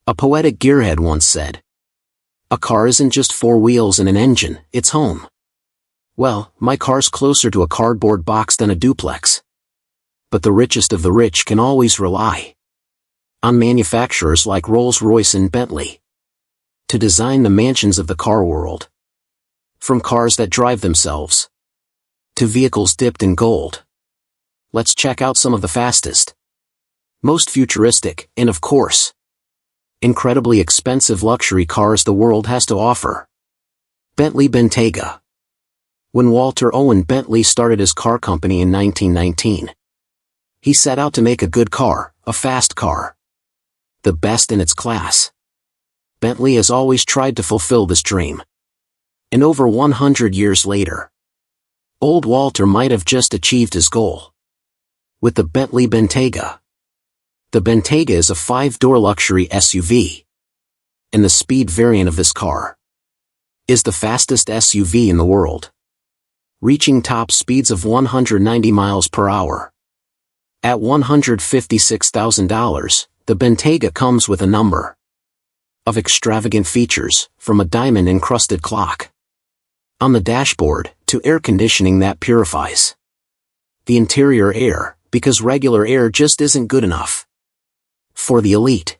A poetic gearhead once said, "A car isn't just four wheels and an engine, it's home." Well, my car's closer to a cardboard box than a duplex. But the richest of the rich can always rely on manufacturers like Rolls-Royce and Bentley to design the mansions of the car world. From cars that drive themselves to vehicles dipped in gold. Let's check out some of the fastest, most futuristic, and of course, incredibly expensive luxury cars the world has to offer. Bentley Bentayga. When Walter Owen Bentley started his car company in 1919, he set out to make a good car, a fast car, the best in its class. Bentley has always tried to fulfill this dream. And over 100 years later, old Walter might have just achieved his goal with the Bentley Bentayga. The Bentayga is a 5-door luxury SUV, and the speed variant of this car is the fastest SUV in the world, reaching top speeds of 190 miles per hour. At $156,000, the Bentayga comes with a number of extravagant features, from a diamond-encrusted clock on the dashboard to air conditioning that purifies the interior air, because regular air just isn't good enough for the elite.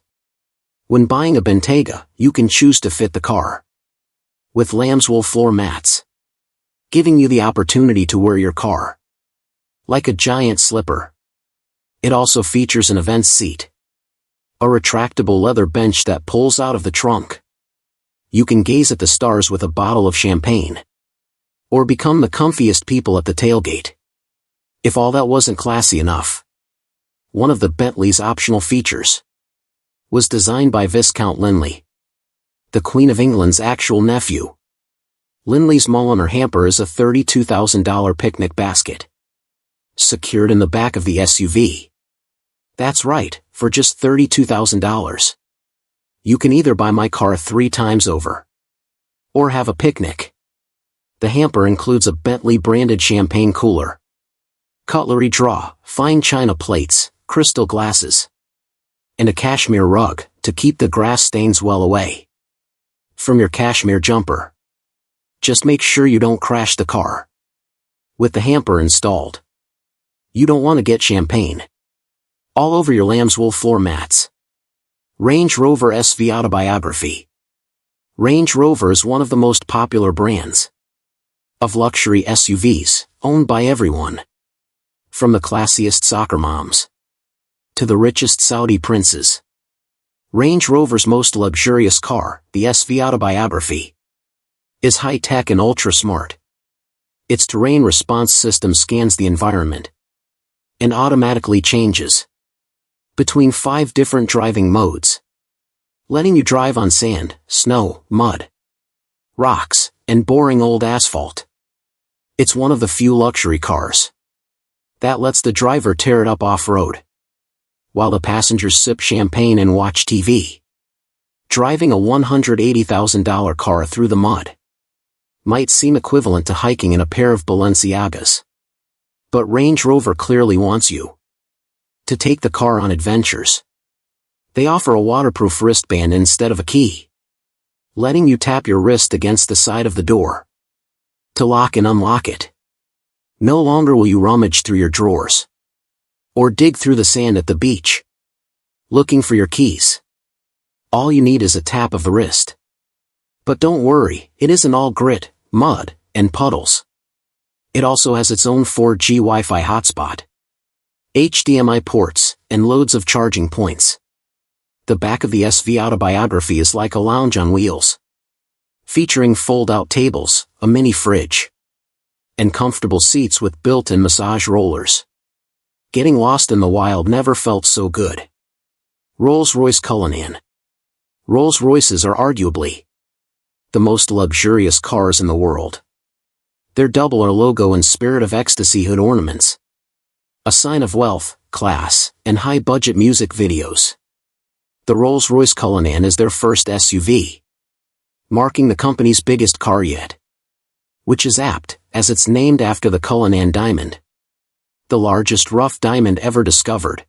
When buying a Bentayga, you can choose to fit the car with lambswool floor mats, giving you the opportunity to wear your car like a giant slipper. It also features an events seat, a retractable leather bench that pulls out of the trunk. You can gaze at the stars with a bottle of champagne, or become the comfiest people at the tailgate. If all that wasn't classy enough, one of the Bentley's optional features was designed by Viscount Linley, the Queen of England's actual nephew. Linley's Mulliner hamper is a $32,000 picnic basket, secured in the back of the SUV. That's right, for just $32,000. You can either buy my car 3 times over, or have a picnic. The hamper includes a Bentley-branded champagne cooler, cutlery drawer, fine china plates, crystal glasses, and a cashmere rug to keep the grass stains well away from your cashmere jumper. Just make sure you don't crash the car with the hamper installed. You don't want to get champagne all over your lambswool floor mats. Range Rover SV Autobiography. Range Rover is one of the most popular brands of luxury SUVs, owned by everyone, from the classiest soccer moms to the richest Saudi princes. Range Rover's most luxurious car, the SV Autobiography, is high-tech and ultra-smart. Its terrain response system scans the environment and automatically changes between 5 different driving modes, letting you drive on sand, snow, mud, rocks, and boring old asphalt. It's one of the few luxury cars that lets the driver tear it up off-road, while the passengers sip champagne and watch TV. Driving a $180,000 car through the mud might seem equivalent to hiking in a pair of Balenciagas. But Range Rover clearly wants you to take the car on adventures. They offer a waterproof wristband instead of a key, letting you tap your wrist against the side of the door to lock and unlock it. No longer will you rummage through your drawers or dig through the sand at the beach looking for your keys. All you need is a tap of the wrist. But don't worry, it isn't all grit, mud, and puddles. It also has its own 4G Wi-Fi hotspot, HDMI ports, and loads of charging points. The back of the SV Autobiography is like a lounge on wheels, featuring fold-out tables, a mini fridge, and comfortable seats with built-in massage rollers. Getting lost in the wild never felt so good. Rolls-Royce Cullinan. Rolls-Royces are arguably the most luxurious cars in the world. Their double R logo and Spirit of Ecstasy hood ornaments, a sign of wealth, class, and high-budget music videos. The Rolls-Royce Cullinan is their first SUV, marking the company's biggest car yet, which is apt, as it's named after the Cullinan diamond, the largest rough diamond ever discovered.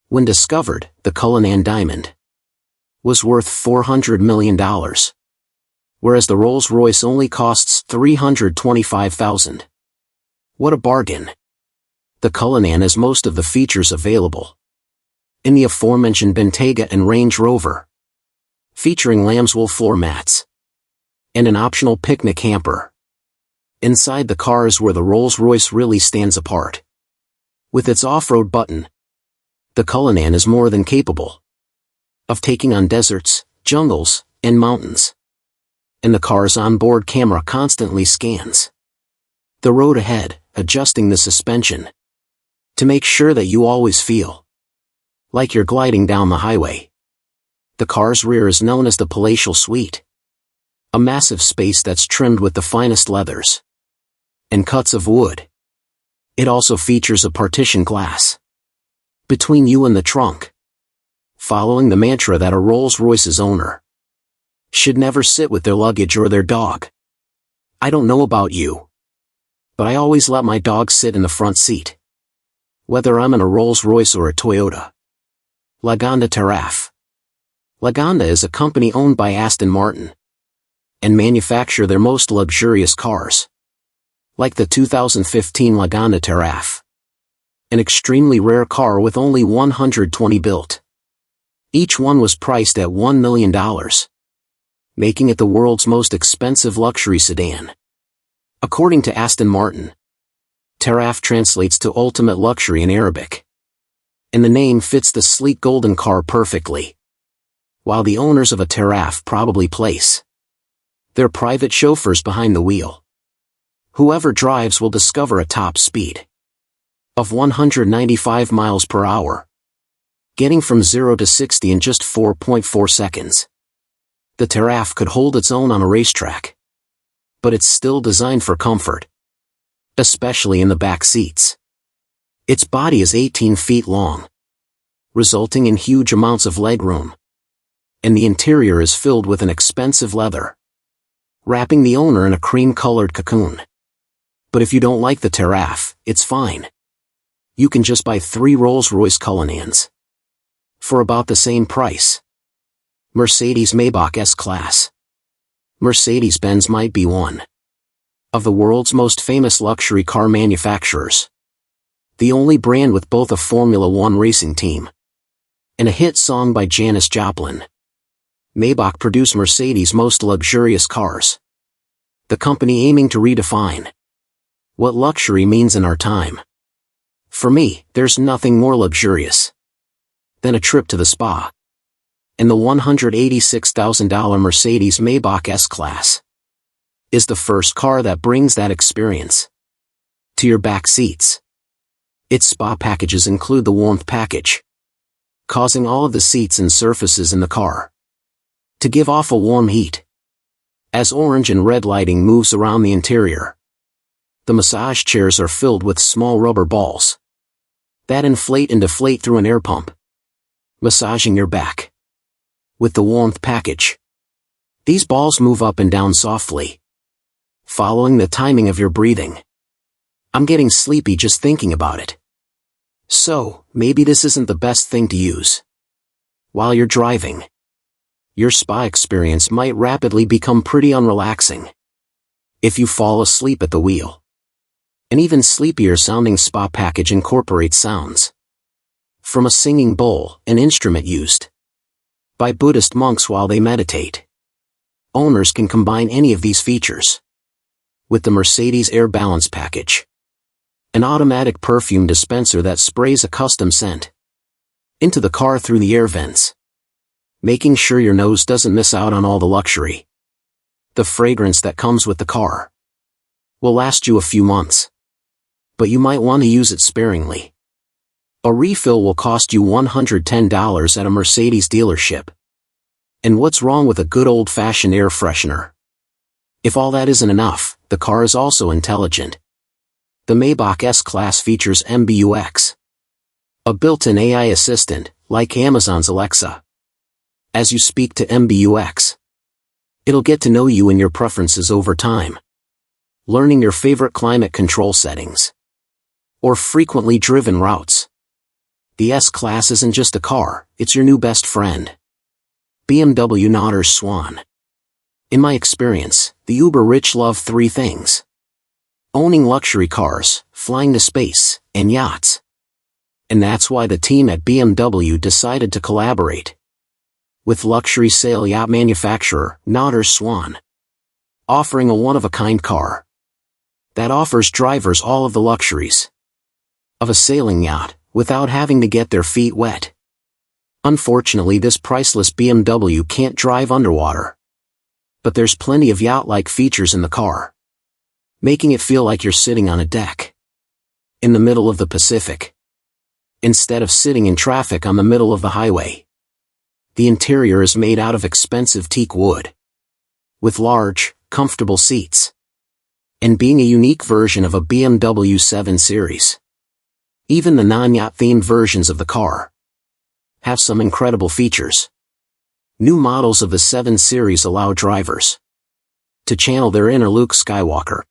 When discovered, the Cullinan diamond was worth $400 million, whereas the Rolls-Royce only costs $325,000. What a bargain! The Cullinan has most of the features available in the aforementioned Bentayga and Range Rover, featuring lambswool floor mats and an optional picnic hamper. Inside the car is where the Rolls-Royce really stands apart. With its off-road button, the Cullinan is more than capable of taking on deserts, jungles, and mountains. And the car's onboard camera constantly scans the road ahead, adjusting the suspension to make sure that you always feel like you're gliding down the highway. The car's rear is known as the Palatial Suite, a massive space that's trimmed with the finest leathers and cuts of wood. It also features a partition glass between you and the trunk, following the mantra that a Rolls-Royce's owner should never sit with their luggage or their dog. I don't know about you, but I always let my dog sit in the front seat, whether I'm in a Rolls-Royce or a Toyota. Lagonda Terrace. Lagonda is a company owned by Aston Martin and manufacture their most luxurious cars, like the 2015 Lagonda Terrace, an extremely rare car with only 120 built. Each one was priced at $1 million, making it the world's most expensive luxury sedan. According to Aston Martin, Terrace translates to ultimate luxury in Arabic, and the name fits the sleek golden car perfectly. While the owners of a Terrace probably place their private chauffeurs behind the wheel, whoever drives will discover a top speed of 195 miles per hour, getting from 0 to 60 in just 4.4 seconds. The Terrace could hold its own on a racetrack, but it's still designed for comfort, especially in the back seats. Its body is 18 feet long, resulting in huge amounts of legroom, and the interior is filled with an expensive leather, wrapping the owner in a cream-colored cocoon. But if you don't like the Terrace, it's fine. You can just buy 3 Rolls-Royce Cullinans for about the same price. Mercedes-Maybach S-Class. Mercedes-Benz might be one of the world's most famous luxury car manufacturers, the only brand with both a Formula One racing team and a hit song by Janis Joplin. Maybach produced Mercedes' most luxurious cars, the company aiming to redefine what luxury means in our time. For me, there's nothing more luxurious than a trip to the spa, and the $186,000 Mercedes-Maybach S-Class is the first car that brings that experience to your back seats. Its spa packages include the warmth package, causing all of the seats and surfaces in the car to give off a warm heat as orange and red lighting moves around the interior. The massage chairs are filled with small rubber balls that inflate and deflate through an air pump, massaging your back. With the warmth package, these balls move up and down softly, following the timing of your breathing. I'm getting sleepy just thinking about it. So, maybe this isn't the best thing to use while you're driving. Your spa experience might rapidly become pretty unrelaxing if you fall asleep at the wheel. An even sleepier sounding spa package incorporates sounds from a singing bowl, an instrument used by Buddhist monks while they meditate. Owners can combine any of these features with the Mercedes Air Balance package, an automatic perfume dispenser that sprays a custom scent into the car through the air vents, making sure your nose doesn't miss out on all the luxury. The fragrance that comes with the car will last you a few months, but you might want to use it sparingly. A refill will cost you $110 at a Mercedes dealership. And what's wrong with a good old-fashioned air freshener? If all that isn't enough, the car is also intelligent. The Maybach S-Class features MBUX, a built-in AI assistant, like Amazon's Alexa. As you speak to MBUX, it'll get to know you and your preferences over time, learning your favorite climate control settings or frequently driven routes. The S-Class isn't just a car, it's your new best friend. BMW Nodder's Swan. In my experience, the uber-rich love three things: owning luxury cars, flying to space, and yachts. And that's why the team at BMW decided to collaborate with luxury sail yacht manufacturer Nodder's Swan, offering a one-of-a-kind car that offers drivers all of the luxuries of a sailing yacht without having to get their feet wet. Unfortunately, this priceless BMW can't drive underwater, but there's plenty of yacht-like features in the car, making it feel like you're sitting on a deck in the middle of the Pacific, instead of sitting in traffic on the middle of the highway. The interior is made out of expensive teak wood, with large, comfortable seats, and being a unique version of a BMW 7 Series. Even the non-yacht themed versions of the car have some incredible features. New models of the 7 Series allow drivers to channel their inner Luke Skywalker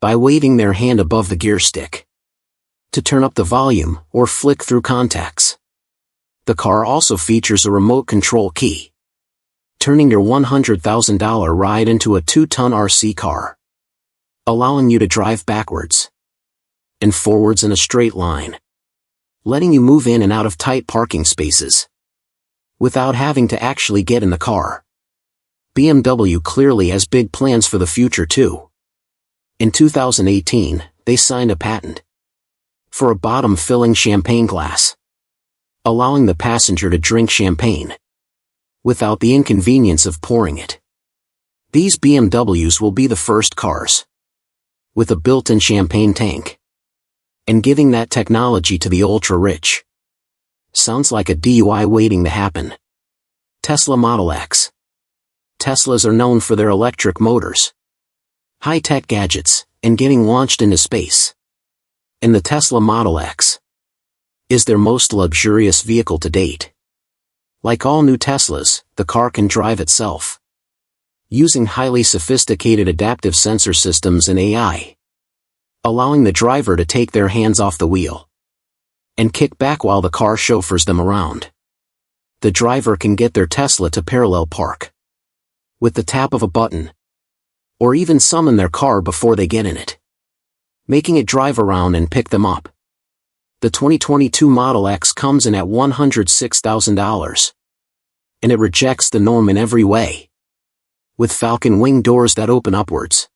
by waving their hand above the gear stick to turn up the volume or flick through contacts. The car also features a remote control key, turning your $100,000 ride into a 2-ton RC car, allowing you to drive backwards and forwards in a straight line, letting you move in and out of tight parking spaces without having to actually get in the car. BMW clearly has big plans for the future too. In 2018, they signed a patent for a bottom-filling champagne glass, allowing the passenger to drink champagne without the inconvenience of pouring it. These BMWs will be the first cars with a built-in champagne tank, and giving that technology to the ultra-rich. Sounds like a DUI waiting to happen. Tesla Model X. Teslas are known for their electric motors, high-tech gadgets, and getting launched into space. And the Tesla Model X is their most luxurious vehicle to date. Like all new Teslas, the car can drive itself, using highly sophisticated adaptive sensor systems and AI, allowing the driver to take their hands off the wheel and kick back while the car chauffeurs them around. The driver can get their Tesla to parallel park with the tap of a button, or even summon their car before they get in it, making it drive around and pick them up. The 2022 Model X comes in at $106,000, and it rejects the norm in every way, with Falcon wing doors that open upwards,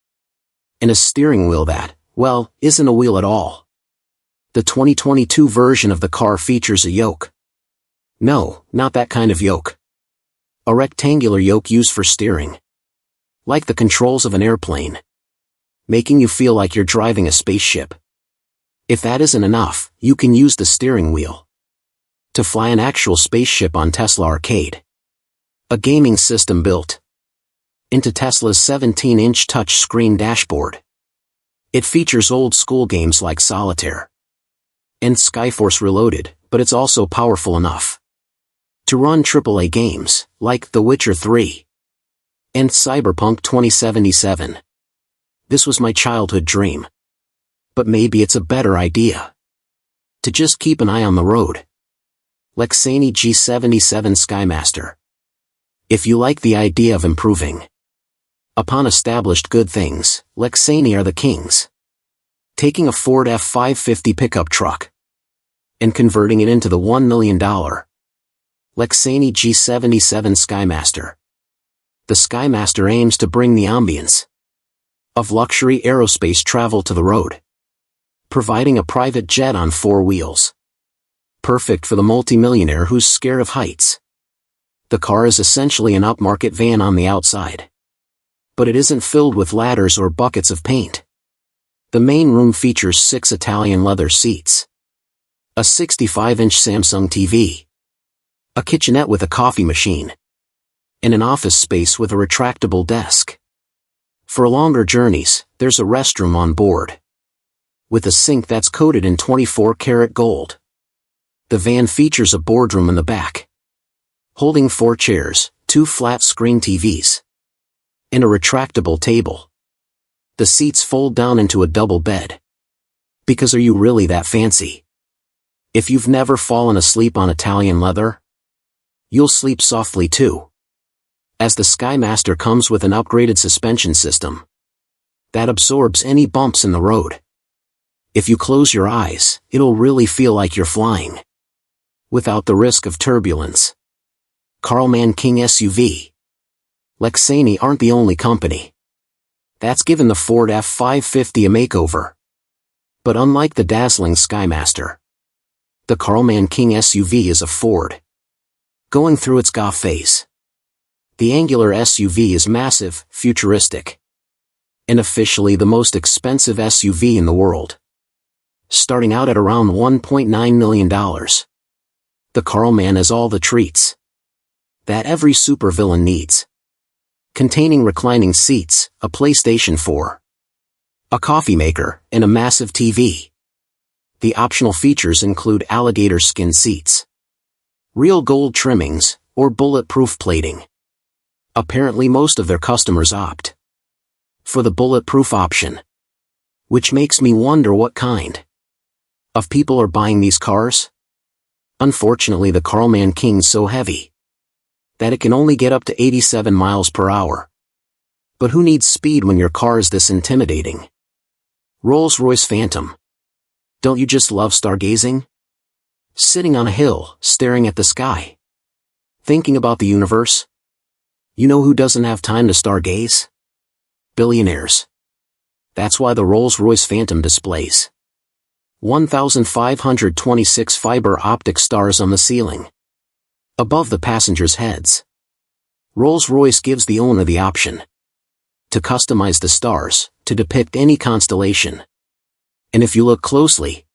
and a steering wheel that, well, isn't a wheel at all. The 2022 version of the car features a yoke. No, not that kind of yoke. A rectangular yoke used for steering, like the controls of an airplane, making you feel like you're driving a spaceship. If that isn't enough, you can use the steering wheel to fly an actual spaceship on Tesla Arcade, a gaming system built into Tesla's 17-inch touchscreen dashboard. It features old-school games like Solitaire and Skyforce Reloaded, but it's also powerful enough to run AAA games like The Witcher 3 and Cyberpunk 2077. This was my childhood dream. But maybe it's a better idea to just keep an eye on the road. Lexani G77 Skymaster. If you like the idea of improving upon established good things, Lexani are the kings. Taking a Ford F550 pickup truck and converting it into the $1 million Lexani G77 Skymaster. The Skymaster aims to bring the ambience of luxury aerospace travel to the road, providing a private jet on 4 wheels. Perfect for the multimillionaire who's scared of heights. The car is essentially an upmarket van on the outside, but it isn't filled with ladders or buckets of paint. The main room features 6 Italian leather seats, a 65-inch Samsung TV, a kitchenette with a coffee machine, and an office space with a retractable desk. For longer journeys, there's a restroom on board, with a sink that's coated in 24-karat gold. The van features a boardroom in the back, holding 4 chairs, 2 flat-screen TVs, and a retractable table. The seats fold down into a double bed. Because are you really that fancy? If you've never fallen asleep on Italian leather, you'll sleep softly too. as the Skymaster comes with an upgraded suspension system that absorbs any bumps in the road. If you close your eyes, it'll really feel like you're flying, without the risk of turbulence. Karlman King SUV. Lexani aren't the only company that's given the Ford F550 a makeover. But unlike the dazzling Skymaster, the Karlman King SUV is a Ford going through its GA phase. The angular SUV is massive, futuristic, and officially the most expensive SUV in the world, starting out at around $1.9 million. The Karlman has all the treats that every supervillain needs, containing reclining seats, a PlayStation 4, a coffee maker, and a massive TV. The optional features include alligator skin seats, real gold trimmings, or bulletproof plating. Apparently most of their customers opt for the bulletproof option, which makes me wonder what kind of people are buying these cars. Unfortunately, the Karlman King's so heavy that it can only get up to 87 miles per hour. But who needs speed when your car is this intimidating? Rolls-Royce Phantom. Don't you just love stargazing? Sitting on a hill, staring at the sky, thinking about the universe? You know who doesn't have time to stargaze? Billionaires. That's why the Rolls-Royce Phantom displays 1,526 fiber optic stars on the ceiling, above the passengers' heads. Rolls-Royce gives the owner the option to customize the stars to depict any constellation. And if you look closely,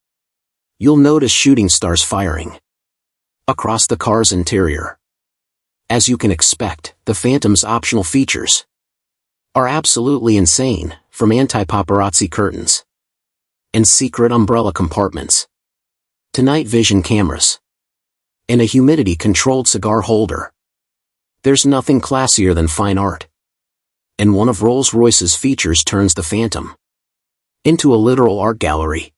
you'll notice shooting stars firing across the car's interior. As you can expect, the Phantom's optional features are absolutely insane, from anti-paparazzi curtains and secret umbrella compartments to night vision cameras and a humidity-controlled cigar holder. There's nothing classier than fine art. And one of Rolls-Royce's features turns the Phantom into a literal art gallery,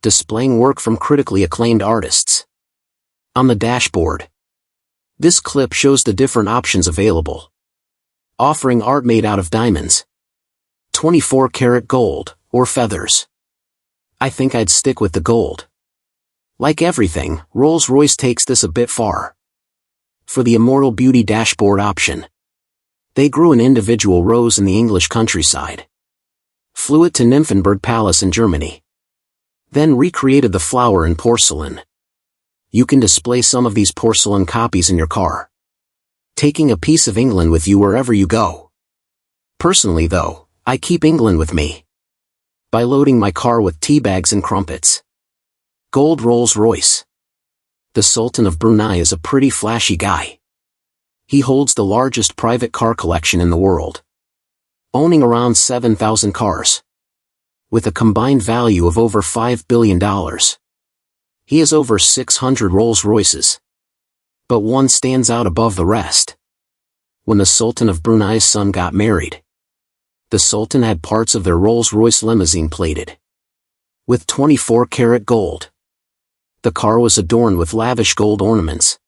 displaying work from critically acclaimed artists. On the dashboard, this clip shows the different options available, offering art made out of diamonds, 24-karat gold, or feathers. I think I'd stick with the gold. Like everything, Rolls-Royce takes this a bit far. For the Immortal Beauty dashboard option, they grew an individual rose in the English countryside, flew it to Nymphenburg Palace in Germany, then recreated the flower in porcelain. You can display some of these porcelain copies in your car, taking a piece of England with you wherever you go. Personally though, I keep England with me by loading my car with tea bags and crumpets. Gold Rolls-Royce. The Sultan of Brunei is a pretty flashy guy. He holds the largest private car collection in the world, owning around 7,000 cars, with a combined value of over $5 billion. He has over 600 Rolls-Royces, but one stands out above the rest. When the Sultan of Brunei's son got married, the Sultan had parts of their Rolls-Royce limousine plated with 24-karat gold. The car was adorned with lavish gold ornaments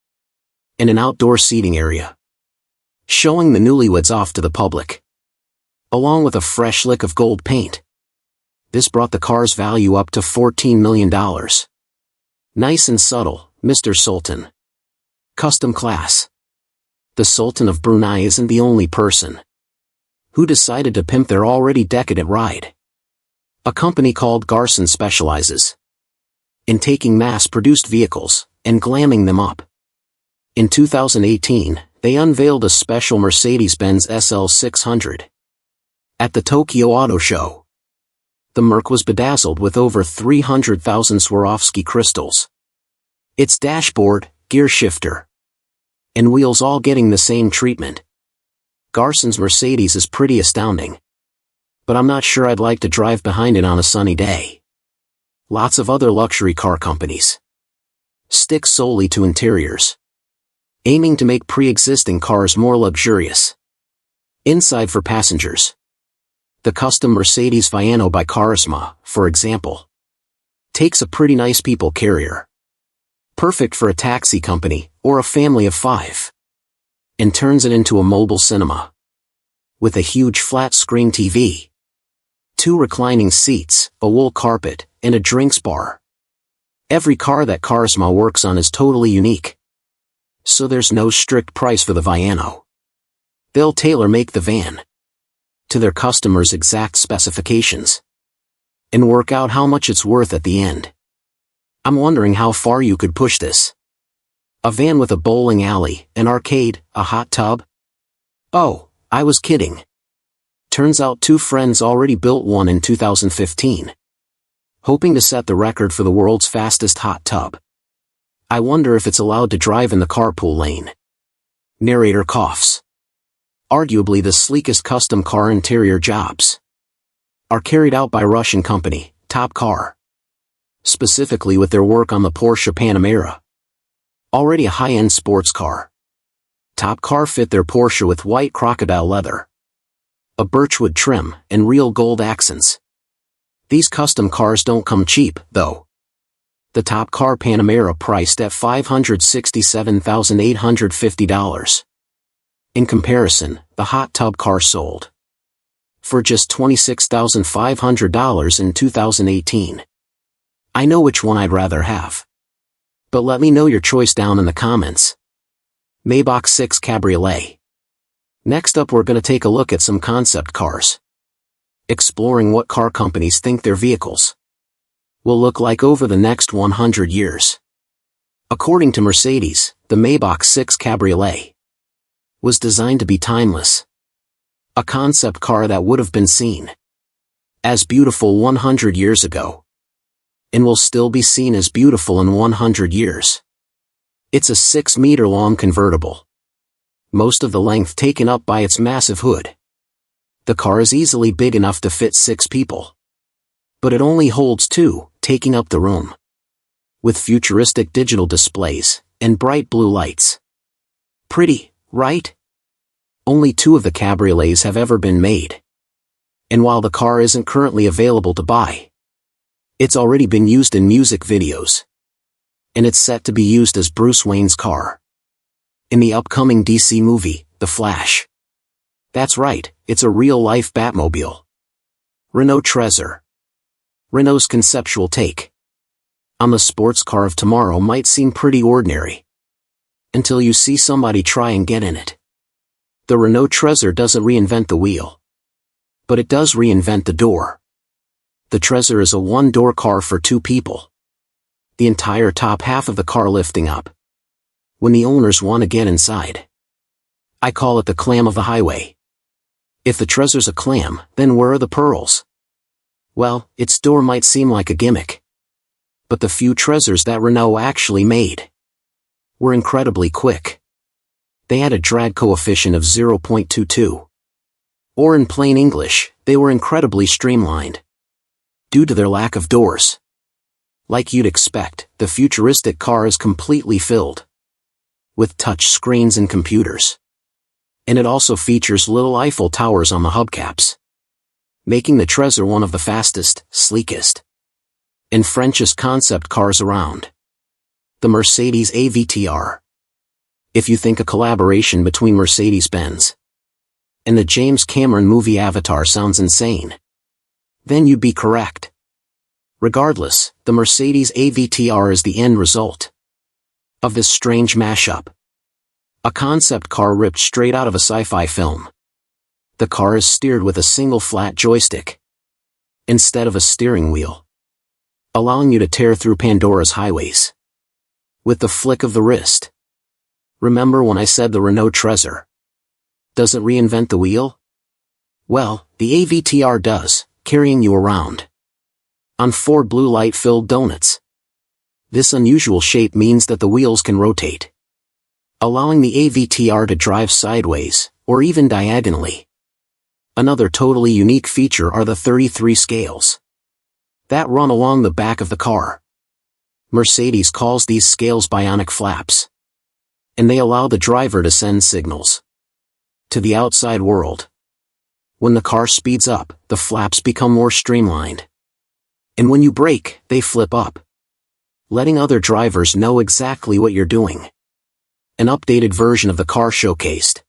and an outdoor seating area, showing the newlyweds off to the public, along with a fresh lick of gold paint. This brought the car's value up to $14 million. Nice and subtle, Mr. Sultan. Custom class. The Sultan of Brunei isn't the only person who decided to pimp their already decadent ride. A company called Garson specializes in taking mass-produced vehicles and glamming them up. In 2018, they unveiled a special Mercedes-Benz SL600 at the Tokyo Auto Show. The Merc was bedazzled with over 300,000 Swarovski crystals. Its dashboard, gear shifter, and wheels all getting the same treatment. Garson's Mercedes is pretty astounding, but I'm not sure I'd like to drive behind it on a sunny day. Lots of other luxury car companies stick solely to interiors, aiming to make pre-existing cars more luxurious. Inside for passengers. The custom Mercedes Viano by Charisma, for example, takes a pretty nice people carrier, perfect for a taxi company or a family of 5. and turns it into a mobile cinema. With a huge flat-screen TV, 2 reclining seats, a wool carpet, and a drinks bar. Every car that Carsma works on is totally unique. So there's no strict price for the Viano. They'll tailor-make the van to their customers' exact specifications and work out how much it's worth at the end. I'm wondering how far you could push this. A van with a bowling alley, an arcade, a hot tub? Oh, I was kidding. Turns out 2 friends already built one in 2015. Hoping to set the record for the world's fastest hot tub. I wonder if it's allowed to drive in the carpool lane. Narrator coughs. Arguably the sleekest custom car interior jobs are carried out by Russian company, Top Car. Specifically with their work on the Porsche Panamera. Already a high-end sports car. Top Car fit their Porsche with white crocodile leather, a birchwood trim, and real gold accents. These custom cars don't come cheap, though. The Top Car Panamera priced at $567,850. In comparison, the hot tub car sold for just $26,500 in 2018. I know which one I'd rather have. But let me know your choice down in the comments. Maybach 6 Cabriolet. Next up we're going to take a look at some concept cars. Exploring what car companies think their vehicles will look like over the next 100 years. According to Mercedes, the Maybach 6 Cabriolet was designed to be timeless. A concept car that would have been seen as beautiful 100 years ago, and will still be seen as beautiful in 100 years. It's a 6-meter-long convertible, most of the length taken up by its massive hood. The car is easily big enough to fit 6 people. But it only holds 2, taking up the room. With futuristic digital displays and bright blue lights. Pretty, right? Only 2 of the cabriolets have ever been made. And while the car isn't currently available to buy, it's already been used in music videos. And it's set to be used as Bruce Wayne's car in the upcoming DC movie, The Flash. That's right, it's a real-life Batmobile. Renault Trezor. Renault's conceptual take on the sports car of tomorrow might seem pretty ordinary until you see somebody try and get in it. The Renault Trezor doesn't reinvent the wheel, but it does reinvent the door. The Trezor is a 1-door car for 2 people. The entire top half of the car lifting up when the owners want to get inside. I call it the clam of the highway. If the Trezor's a clam, then where are the pearls? Well, its door might seem like a gimmick. But the few Trezors that Renault actually made were incredibly quick. They had a drag coefficient of 0.22. Or in plain English, they were incredibly streamlined due to their lack of doors. Like you'd expect, the futuristic car is completely filled with touch screens and computers. And it also features little Eiffel Towers on the hubcaps, making the Trezor one of the fastest, sleekest, and Frenchest concept cars around. The Mercedes AVTR. If you think a collaboration between Mercedes-Benz and the James Cameron movie Avatar sounds insane, then you'd be correct. Regardless, the Mercedes AVTR is the end result of this strange mashup. A concept car ripped straight out of a sci-fi film. The car is steered with a single flat joystick instead of a steering wheel, allowing you to tear through Pandora's highways with the flick of the wrist. Remember when I said the Renault Trezor doesn't reinvent the wheel? Well, the AVTR does, carrying you around on 4 blue light-filled donuts. This unusual shape means that the wheels can rotate, allowing the AVTR to drive sideways, or even diagonally. Another totally unique feature are the 33 scales that run along the back of the car. Mercedes calls these scales bionic flaps, and they allow the driver to send signals to the outside world. When the car speeds up, the flaps become more streamlined. And when you brake, they flip up, letting other drivers know exactly what you're doing. An updated version of the car showcased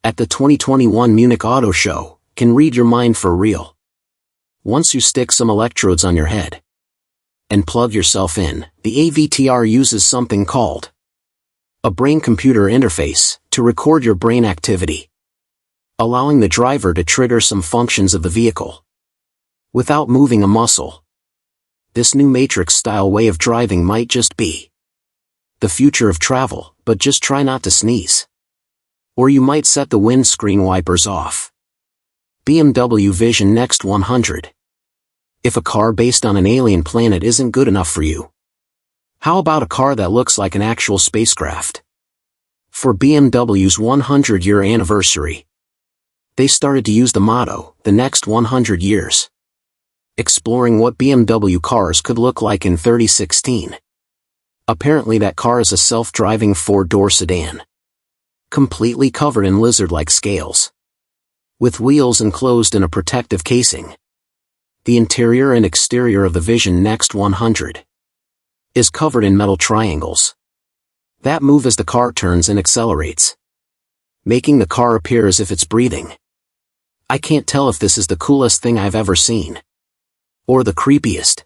at the 2021 Munich Auto Show can read your mind for real. Once you stick some electrodes on your head and plug yourself in, the AVTR uses something called a brain-computer interface to record your brain activity, allowing the driver to trigger some functions of the vehicle without moving a muscle. This new Matrix-style way of driving might just be the future of travel, but just try not to sneeze. Or you might set the windscreen wipers off. BMW Vision Next 100. If a car based on an alien planet isn't good enough for you, how about a car that looks like an actual spacecraft? For BMW's 100-year anniversary, they started to use the motto, the next 100 years, exploring what BMW cars could look like in 2016. Apparently that car is a self-driving four-door sedan, completely covered in lizard-like scales, with wheels enclosed in a protective casing. The interior and exterior of the Vision Next 100 is covered in metal triangles that move as the car turns and accelerates, making the car appear as if it's breathing. I can't tell if this is the coolest thing I've ever seen or the creepiest.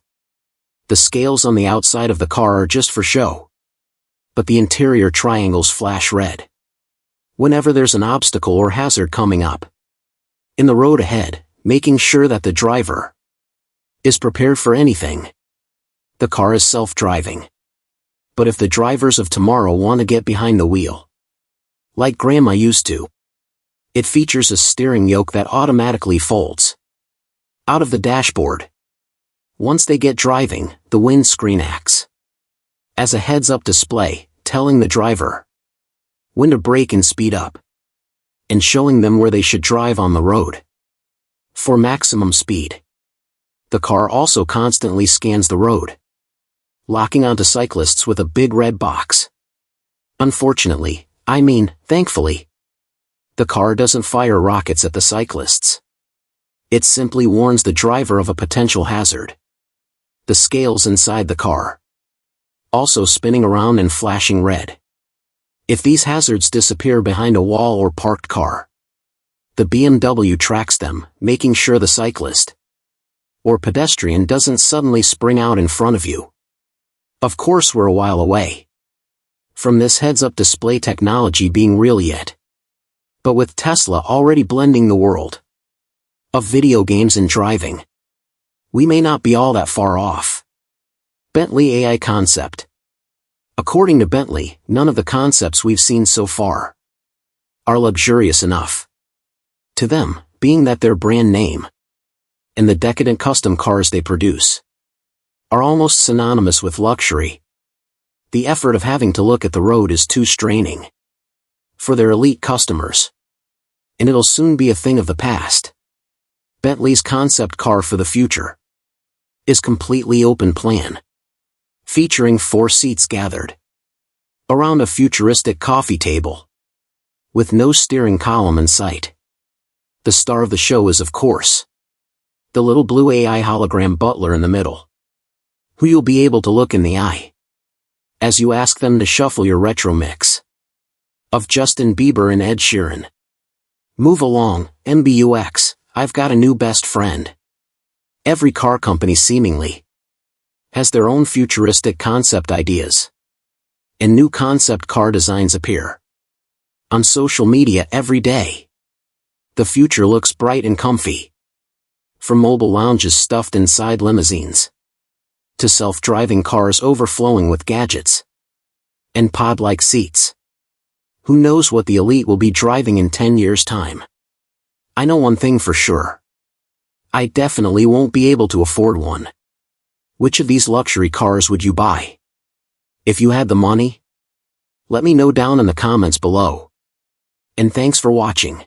The scales on the outside of the car are just for show, but the interior triangles flash red whenever there's an obstacle or hazard coming up in the road ahead, making sure that the driver is prepared for anything. The car is self-driving, but if the drivers of tomorrow want to get behind the wheel, like Grandma used to, it features a steering yoke that automatically folds out of the dashboard. Once they get driving, the windscreen acts as a heads-up display, telling the driver when to brake and speed up, and showing them where they should drive on the road for maximum speed. The car also constantly scans the road, locking onto cyclists with a big red box. Unfortunately, thankfully, the car doesn't fire rockets at the cyclists. It simply warns the driver of a potential hazard. The scales inside the car also spinning around and flashing red. If these hazards disappear behind a wall or parked car, the BMW tracks them, making sure the cyclist or pedestrian doesn't suddenly spring out in front of you. Of course, we're a while away from this heads-up display technology being real yet, but with Tesla already blending the world of video games and driving, we may not be all that far off. Bentley AI concept. According to Bentley, none of the concepts we've seen so far are luxurious enough to them, being that their brand name and the decadent custom cars they produce are almost synonymous with luxury. The effort of having to look at the road is too straining for their elite customers, and it'll soon be a thing of the past. Bentley's concept car for the future is completely open plan, featuring 4 seats gathered around a futuristic coffee table, with no steering column in sight. The star of the show is, of course, the little blue AI hologram butler in the middle, who you'll be able to look in the eye as you ask them to shuffle your retro mix of Justin Bieber and Ed Sheeran. Move along, MBUX, I've got a new best friend. Every car company seemingly has their own futuristic concept ideas, and new concept car designs appear on social media every day. The future looks bright and comfy, from mobile lounges stuffed inside limousines to self-driving cars overflowing with gadgets and pod-like seats. Who knows what the elite will be driving in 10 years' time? I know one thing for sure. I definitely won't be able to afford one. Which of these luxury cars would you buy if you had the money? Let me know down in the comments below. And thanks for watching.